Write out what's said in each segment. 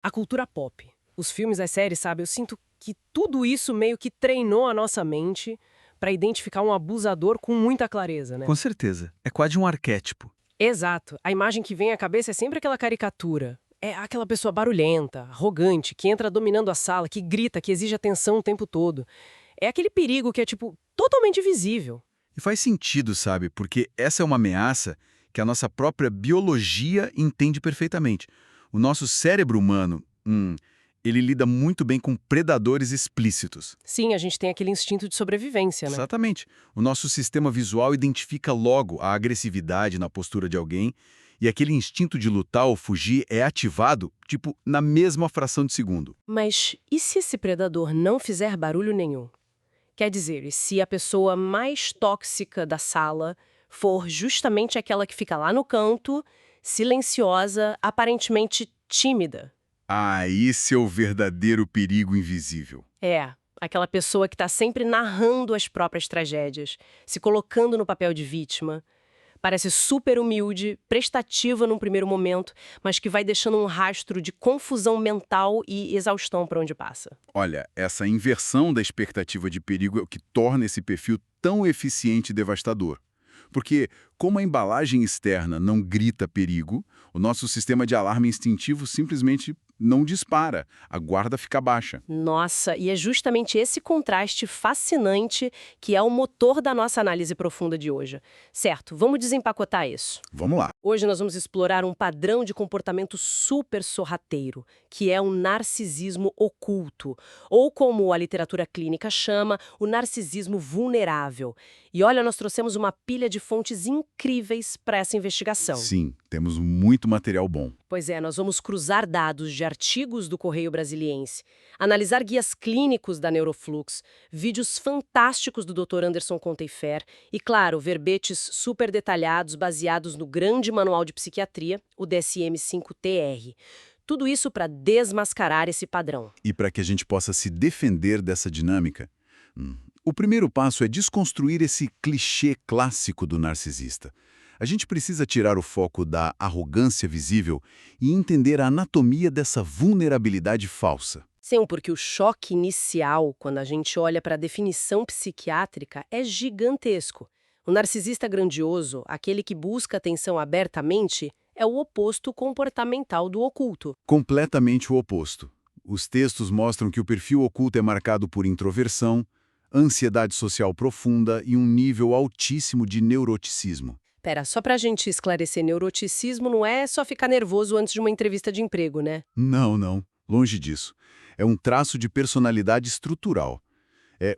A cultura pop, os filmes, as séries, sabe? Eu sinto que tudo isso meio que treinou a nossa mente para identificar um abusador com muita clareza, né? Com certeza. É quase um arquétipo. Exato. A imagem que vem à cabeça é sempre aquela caricatura. É aquela pessoa barulhenta, arrogante, que entra dominando a sala, que grita, que exige atenção o tempo todo. É aquele perigo que é, tipo, totalmente visível. E faz sentido, sabe? Porque essa é uma ameaça que a nossa própria biologia entende perfeitamente. O nosso cérebro humano, ele lida muito bem com predadores explícitos. Sim, a gente tem aquele instinto de sobrevivência, né? Exatamente. O nosso sistema visual identifica logo a agressividade na postura de alguém e aquele instinto de lutar ou fugir é ativado, tipo, na mesma fração de segundo. Mas e se esse predador não fizer barulho nenhum? Quer dizer, e se a pessoa mais tóxica da sala for justamente aquela que fica lá no canto, silenciosa, aparentemente tímida? Ah, esse é o verdadeiro perigo invisível. É, aquela pessoa que está sempre narrando as próprias tragédias, se colocando no papel de vítima. Parece super humilde, prestativa num primeiro momento, mas que vai deixando um rastro de confusão mental e exaustão por onde passa. Olha, essa inversão da expectativa de perigo é o que torna esse perfil tão eficiente e devastador. Porque, como a embalagem externa não grita perigo, o nosso sistema de alarme instintivo simplesmente não dispara, a guarda fica baixa. Nossa, e é justamente esse contraste fascinante que é o motor da nossa análise profunda de hoje. Certo, vamos desempacotar isso. Vamos lá. Hoje nós vamos explorar um padrão de comportamento super sorrateiro, que é o narcisismo oculto, ou como a literatura clínica chama, o narcisismo vulnerável. E olha, nós trouxemos uma pilha de fontes incríveis para essa investigação. Sim, temos muito material bom. Pois é, nós vamos cruzar dados de artigos do Correio Brasiliense, analisar guias clínicos da Neuroflux, vídeos fantásticos do Dr. Anderson Conteifer e, claro, verbetes super detalhados baseados no grande manual de psiquiatria, o DSM-5-TR. Tudo isso para desmascarar esse padrão. E para que a gente possa se defender dessa dinâmica, o primeiro passo é desconstruir esse clichê clássico do narcisista. A gente precisa tirar o foco da arrogância visível e entender a anatomia dessa vulnerabilidade falsa. Sim, porque o choque inicial, quando a gente olha para a definição psiquiátrica, é gigantesco. O narcisista grandioso, aquele que busca atenção abertamente, é o oposto comportamental do oculto. Completamente o oposto. Os textos mostram que o perfil oculto é marcado por introversão, ansiedade social profunda e um nível altíssimo de neuroticismo. Pera, só pra gente esclarecer, neuroticismo não é só ficar nervoso antes de uma entrevista de emprego, né? Não, não. Longe disso. É um traço de personalidade estrutural.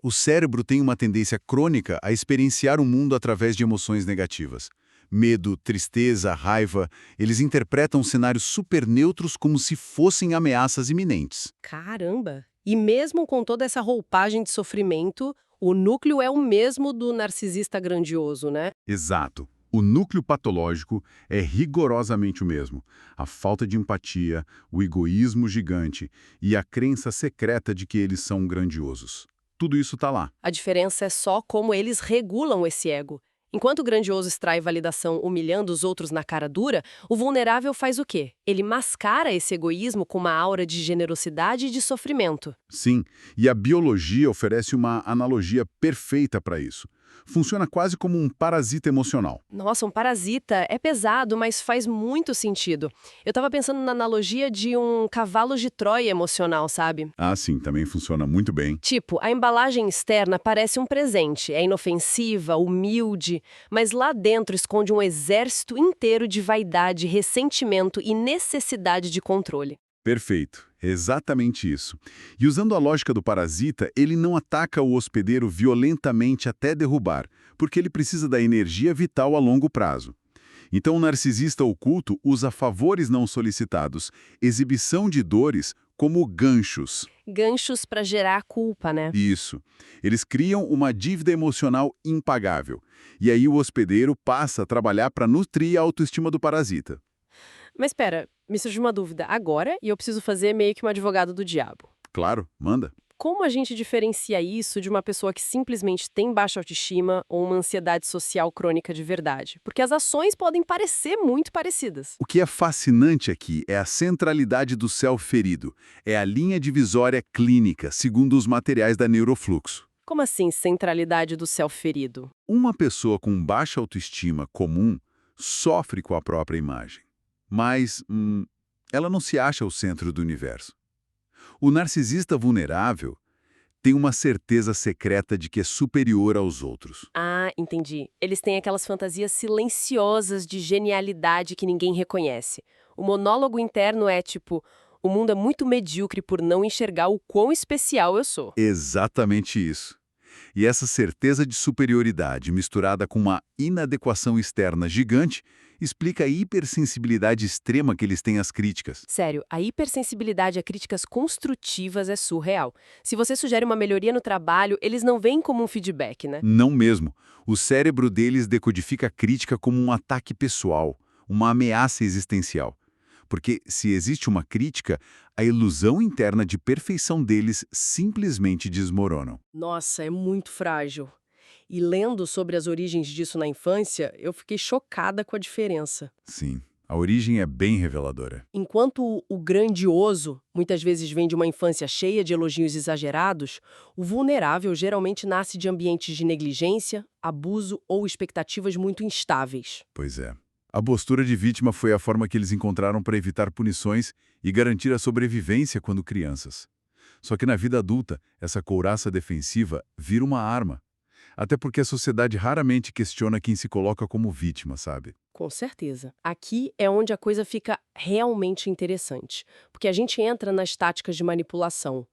O cérebro tem uma tendência crônica a experienciar o mundo através de emoções negativas. Medo, tristeza, raiva, eles interpretam cenários super neutros como se fossem ameaças iminentes. Caramba! E mesmo com toda essa roupagem de sofrimento, o núcleo é o mesmo do narcisista grandioso, né? Exato. O núcleo patológico é rigorosamente o mesmo. A falta de empatia, o egoísmo gigante e a crença secreta de que eles são grandiosos. Tudo isso está lá. A diferença é só como eles regulam esse ego. Enquanto o grandioso extrai validação humilhando os outros na cara dura, o vulnerável faz o quê? Ele mascara esse egoísmo com uma aura de generosidade e de sofrimento. Sim, e a biologia oferece uma analogia perfeita para isso. Funciona quase como um parasita emocional. Nossa, um parasita é pesado, mas faz muito sentido. Eu tava pensando na analogia de um cavalo de Troia emocional, sabe? Ah, sim, também funciona muito bem. Tipo, a embalagem externa parece um presente, é inofensiva, humilde, mas lá dentro esconde um exército inteiro de vaidade, ressentimento e necessidade de controle. Perfeito, exatamente isso. E usando a lógica do parasita, ele não ataca o hospedeiro violentamente até derrubar, porque ele precisa da energia vital a longo prazo. Então o narcisista oculto usa favores não solicitados, exibição de dores, como ganchos. Ganchos para gerar culpa, né? Isso. Eles criam uma dívida emocional impagável. E aí o hospedeiro passa a trabalhar para nutrir a autoestima do parasita. Mas espera, me surgiu uma dúvida agora e eu preciso fazer meio que um advogado do diabo. Claro, manda. como a gente diferencia isso de uma pessoa que simplesmente tem baixa autoestima ou uma ansiedade social crônica de verdade? Porque as ações podem parecer muito parecidas. O que é fascinante aqui é a centralidade do self ferido. É a linha divisória clínica, segundo os materiais da Neurofluxo. Como assim, centralidade do self ferido? Uma pessoa com baixa autoestima comum sofre com a própria imagem. Mas ela não se acha o centro do universo. O narcisista vulnerável tem uma certeza secreta de que é superior aos outros. Ah, entendi. Eles têm aquelas fantasias silenciosas de genialidade que ninguém reconhece. O monólogo interno é tipo: o mundo é muito medíocre por não enxergar o quão especial eu sou. Exatamente isso. E essa certeza de superioridade, misturada com uma inadequação externa gigante, explica a hipersensibilidade extrema que eles têm às críticas. Sério, a hipersensibilidade a críticas construtivas é surreal. Se você sugere uma melhoria no trabalho, eles não veem como um feedback, né? Não mesmo. O cérebro deles decodifica a crítica como um ataque pessoal, uma ameaça existencial. Porque, se existe uma crítica, a ilusão interna de perfeição deles simplesmente desmorona. Nossa, é muito frágil. E lendo sobre as origens disso na infância, eu fiquei chocada com a diferença. Sim, a origem é bem reveladora. Enquanto o grandioso muitas vezes vem de uma infância cheia de elogios exagerados, o vulnerável geralmente nasce de ambientes de negligência, abuso ou expectativas muito instáveis. Pois é. A postura de vítima foi a forma que eles encontraram para evitar punições e garantir a sobrevivência quando crianças. Só que na vida adulta, essa couraça defensiva vira uma arma. Até porque a sociedade raramente questiona quem se coloca como vítima, sabe? Com certeza. Aqui é onde a coisa fica realmente interessante, porque a gente entra nas táticas de manipulação.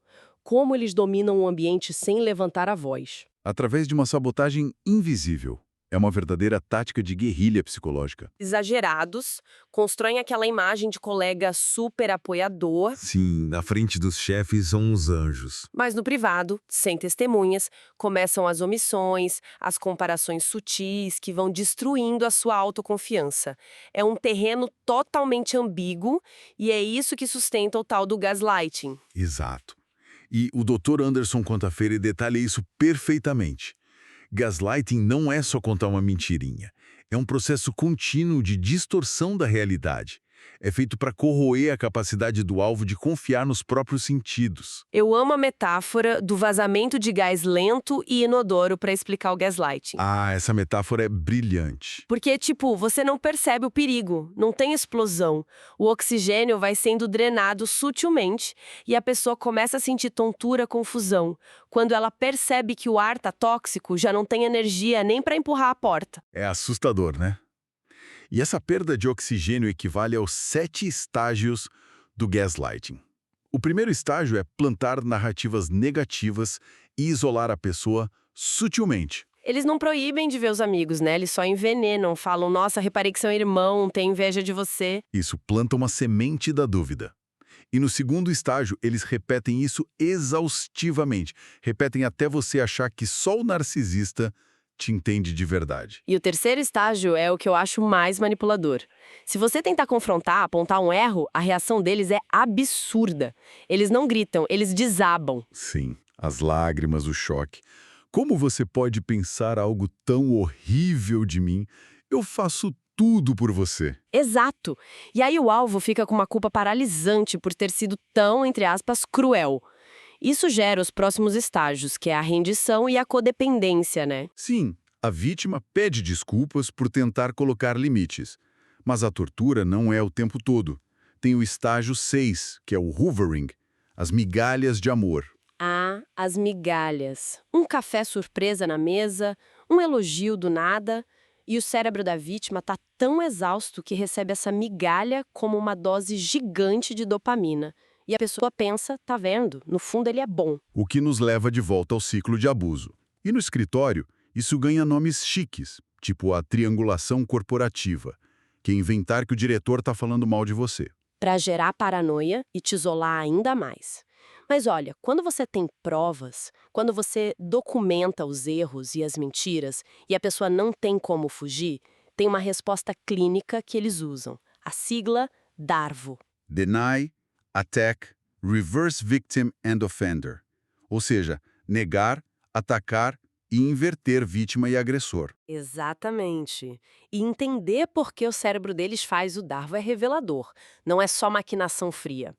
Como eles dominam o ambiente sem levantar a voz. Através de uma sabotagem invisível. É uma verdadeira tática de guerrilha psicológica. Exagerados, constroem aquela imagem de colega super apoiador, Sim, na frente dos chefes são uns anjos. mas no privado, sem testemunhas, começam as omissões, as comparações sutis que vão destruindo a sua autoconfiança. É um terreno totalmente ambíguo e é isso que sustenta o tal do gaslighting. Exato. E o Dr. Anderson Contafeira detalha isso perfeitamente. Gaslighting não é só contar uma mentirinha. É um processo contínuo de distorção da realidade. É feito para corroer a capacidade do alvo de confiar nos próprios sentidos. Eu amo a metáfora do vazamento de gás lento e inodoro para explicar o gaslighting. Ah, essa metáfora é brilhante. Porque, tipo, você não percebe o perigo, não tem explosão. O oxigênio vai sendo drenado sutilmente e a pessoa começa a sentir tontura, confusão. Quando ela percebe que o ar tá tóxico, já não tem energia nem para empurrar a porta. É assustador, né? E essa perda de oxigênio equivale aos 7 estágios do gaslighting. O primeiro estágio é plantar narrativas negativas e isolar a pessoa sutilmente. Eles não proíbem de ver os amigos, né? Eles só envenenam, falam: nossa, reparei que seu irmão tem inveja de você. Isso planta uma semente da dúvida. E no segundo estágio, eles repetem isso exaustivamente. Repetem até você achar que só o narcisista te entende de verdade. E o terceiro estágio é o que eu acho mais manipulador. Se você tentar confrontar, apontar um erro, a reação deles é absurda. Eles não gritam, eles desabam. Sim, as lágrimas, o choque. Como você pode pensar algo tão horrível de mim? Eu faço tudo por você. Exato. E aí o alvo fica com uma culpa paralisante por ter sido tão, entre aspas, cruel. Isso gera os próximos estágios, que é a rendição e a codependência, né? Sim, a vítima pede desculpas por tentar colocar limites. Mas a tortura não é o tempo todo. Tem o estágio 6, que é o hoovering, as migalhas de amor. Ah, as migalhas. Um café surpresa na mesa, um elogio do nada, e o cérebro da vítima tá tão exausto que recebe essa migalha como uma dose gigante de dopamina. E a pessoa pensa: tá vendo, no fundo ele é bom. O que nos leva de volta ao ciclo de abuso. E no escritório, isso ganha nomes chiques, tipo a triangulação corporativa, que é inventar que o diretor tá falando mal de você. Para gerar paranoia e te isolar ainda mais. Mas olha, quando você tem provas, quando você documenta os erros e as mentiras e a pessoa não tem como fugir, tem uma resposta clínica que eles usam, a sigla DARVO. Deny, Attack, Reverse Victim and Offender. Ou seja, negar, atacar e inverter vítima e agressor. Exatamente. E entender por que o cérebro deles faz o Darvo é revelador. Não é só maquinação fria.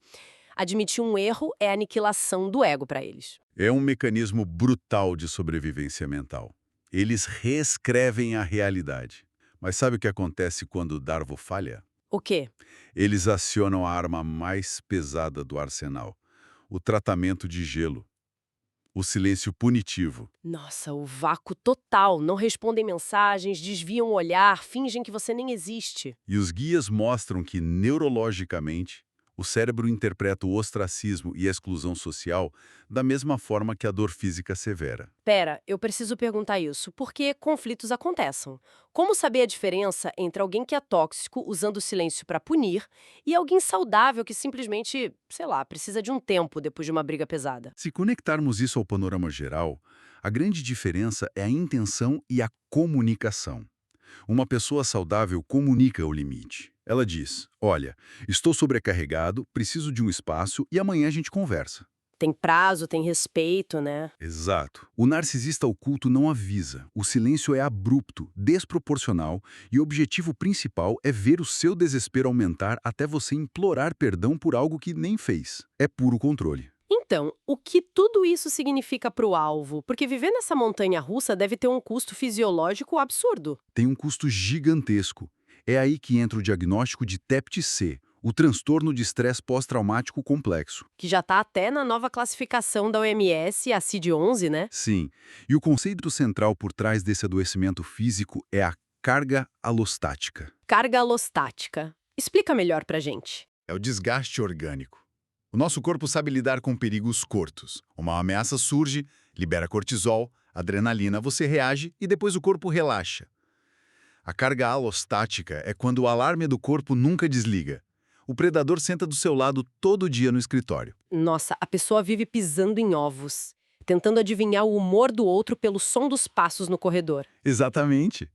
Admitir um erro é aniquilação do ego para eles. É um mecanismo brutal de sobrevivência mental. Eles reescrevem a realidade. Mas sabe o que acontece quando o Darvo falha? O quê? Eles acionam a arma mais pesada do arsenal, o tratamento de gelo, o silêncio punitivo. Nossa, o vácuo total. Não respondem mensagens, desviam o olhar, fingem que você nem existe. E os guias mostram que, neurologicamente, o cérebro interpreta o ostracismo e a exclusão social da mesma forma que a dor física severa. Pera, eu preciso perguntar isso, porque conflitos acontecem. Como saber a diferença entre alguém que é tóxico, usando o silêncio para punir, e alguém saudável que simplesmente, sei lá, precisa de um tempo depois de uma briga pesada? Se conectarmos isso ao panorama geral, a grande diferença é a intenção e a comunicação. Uma pessoa saudável comunica o limite. Ela diz: olha, estou sobrecarregado, preciso de um espaço e amanhã a gente conversa. Tem prazo, tem respeito, né? Exato. O narcisista oculto não avisa. O silêncio é abrupto, desproporcional e o objetivo principal é ver o seu desespero aumentar até você implorar perdão por algo que nem fez. É puro controle. Então, o que tudo isso significa para o alvo? Porque viver nessa montanha russa deve ter um custo fisiológico absurdo. Tem um custo gigantesco. É aí que entra o diagnóstico de TEPT-C, o transtorno de estresse pós-traumático complexo. Que já está até na nova classificação da OMS, a CID-11, né? Sim, e o conceito central por trás desse adoecimento físico é a carga alostática. Carga alostática. Explica melhor pra gente. É o desgaste orgânico. O nosso corpo sabe lidar com perigos curtos. Uma ameaça surge, libera cortisol, adrenalina, você reage e depois o corpo relaxa. A carga alostática é quando o alarme do corpo nunca desliga. O predador senta do seu lado todo dia no escritório. Nossa, a pessoa vive pisando em ovos, tentando adivinhar o humor do outro pelo som dos passos no corredor. Exatamente.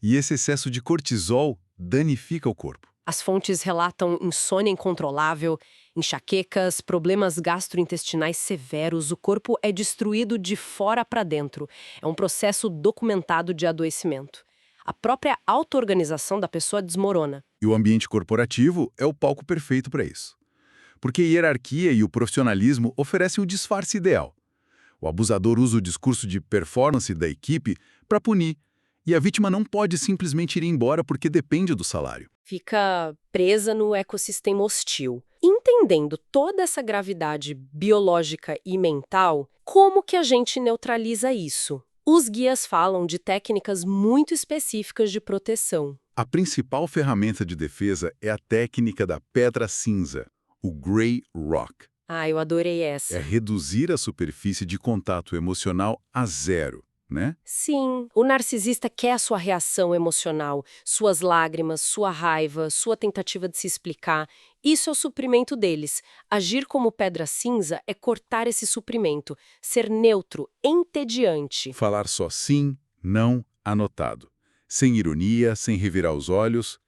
E esse excesso de cortisol danifica o corpo. As fontes relatam insônia incontrolável, enxaquecas, problemas gastrointestinais severos, o corpo é destruído de fora para dentro. É um processo documentado de adoecimento. A própria auto-organização da pessoa desmorona. E o ambiente corporativo é o palco perfeito para isso. Porque a hierarquia e o profissionalismo oferecem o disfarce ideal. O abusador usa o discurso de performance da equipe para punir, e a vítima não pode simplesmente ir embora porque depende do salário. Fica presa no ecossistema hostil. Entendendo toda essa gravidade biológica e mental, como que a gente neutraliza isso? Os guias falam de técnicas muito específicas de proteção. A principal ferramenta de defesa é a técnica da pedra cinza, o Grey Rock. Ah, eu adorei essa. É reduzir a superfície de contato emocional a zero, né? Sim, o narcisista quer a sua reação emocional, suas lágrimas, sua raiva, sua tentativa de se explicar. Isso é o suprimento deles. Agir como pedra cinza é cortar esse suprimento, ser neutro, entediante. Falar só sim, não, anotado. Sem ironia, sem revirar os olhos.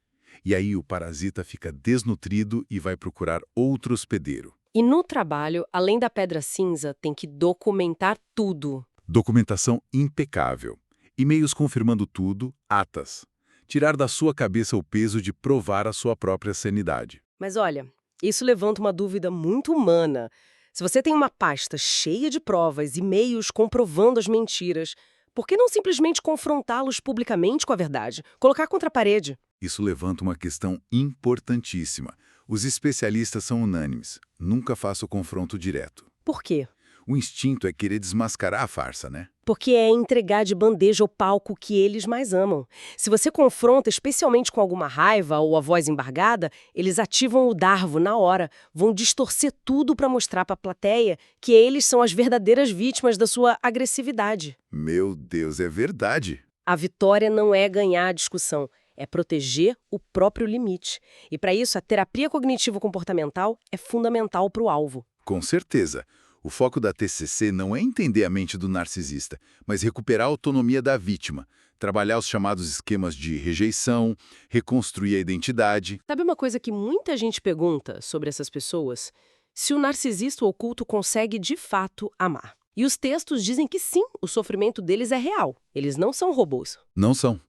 E aí o parasita fica desnutrido e vai procurar outro hospedeiro. E no trabalho, além da pedra cinza, tem que documentar tudo. Documentação impecável. E-mails confirmando tudo, atas. Tirar da sua cabeça o peso de provar a sua própria sanidade. Mas olha, isso levanta uma dúvida muito humana. Se você tem uma pasta cheia de provas, e-mails comprovando as mentiras, por que não simplesmente confrontá-los publicamente com a verdade? Colocar contra a parede? Isso levanta uma questão importantíssima. Os especialistas são unânimes. Nunca faça o confronto direto. Por quê? O instinto é querer desmascarar a farsa, né? Porque é entregar de bandeja o palco que eles mais amam. Se você confronta, especialmente com alguma raiva ou a voz embargada, eles ativam o Darvo na hora, vão distorcer tudo para mostrar para a plateia que eles são as verdadeiras vítimas da sua agressividade. Meu Deus, é verdade. A vitória não é ganhar a discussão, é proteger o próprio limite. E para isso, a terapia cognitivo-comportamental é fundamental para o alvo. Com certeza. O foco da TCC não é entender a mente do narcisista, mas recuperar a autonomia da vítima, trabalhar os chamados esquemas de rejeição, reconstruir a identidade. Sabe uma coisa que muita gente pergunta sobre essas pessoas? Se o narcisista oculto consegue de fato amar. E os textos dizem que sim, o sofrimento deles é real. Eles não são robôs. Não são.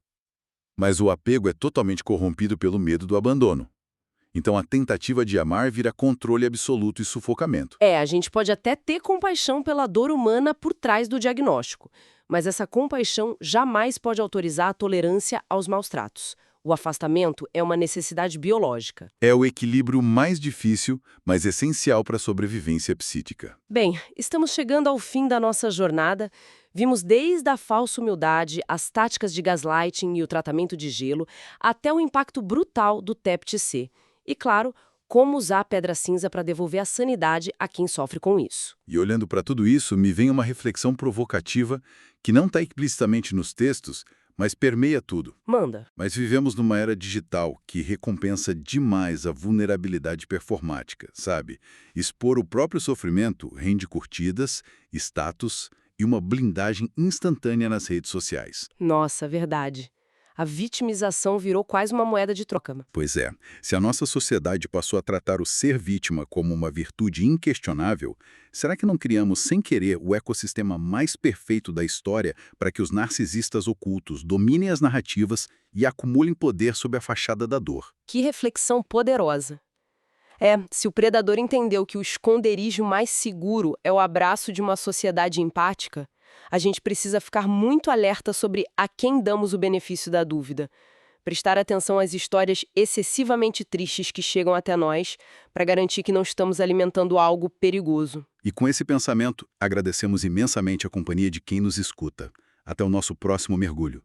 Mas o apego é totalmente corrompido pelo medo do abandono. Então a tentativa de amar vira controle absoluto e sufocamento. A gente pode até ter compaixão pela dor humana por trás do diagnóstico, mas essa compaixão jamais pode autorizar a tolerância aos maus tratos. O afastamento é uma necessidade biológica. É o equilíbrio mais difícil, mas essencial para a sobrevivência psíquica. Bem, estamos chegando ao fim da nossa jornada. Vimos desde a falsa humildade, as táticas de gaslighting e o tratamento de gelo, até o impacto brutal do TEP-TC. E, claro, como usar a pedra cinza para devolver a sanidade a quem sofre com isso. E olhando para tudo isso, me vem uma reflexão provocativa que não está explicitamente nos textos, mas permeia tudo. Manda. Mas vivemos numa era digital que recompensa demais a vulnerabilidade performática, sabe? Expor o próprio sofrimento rende curtidas, status e uma blindagem instantânea nas redes sociais. Nossa, verdade. A vitimização virou quase uma moeda de troca. Pois é, se a nossa sociedade passou a tratar o ser vítima como uma virtude inquestionável, será que não criamos sem querer o ecossistema mais perfeito da história para que os narcisistas ocultos dominem as narrativas e acumulem poder sob a fachada da dor? Que reflexão poderosa. Se o predador entendeu que o esconderijo mais seguro é o abraço de uma sociedade empática, a gente precisa ficar muito alerta sobre a quem damos o benefício da dúvida. Prestar atenção às histórias excessivamente tristes que chegam até nós, para garantir que não estamos alimentando algo perigoso. E com esse pensamento, agradecemos imensamente a companhia de quem nos escuta. Até o nosso próximo mergulho.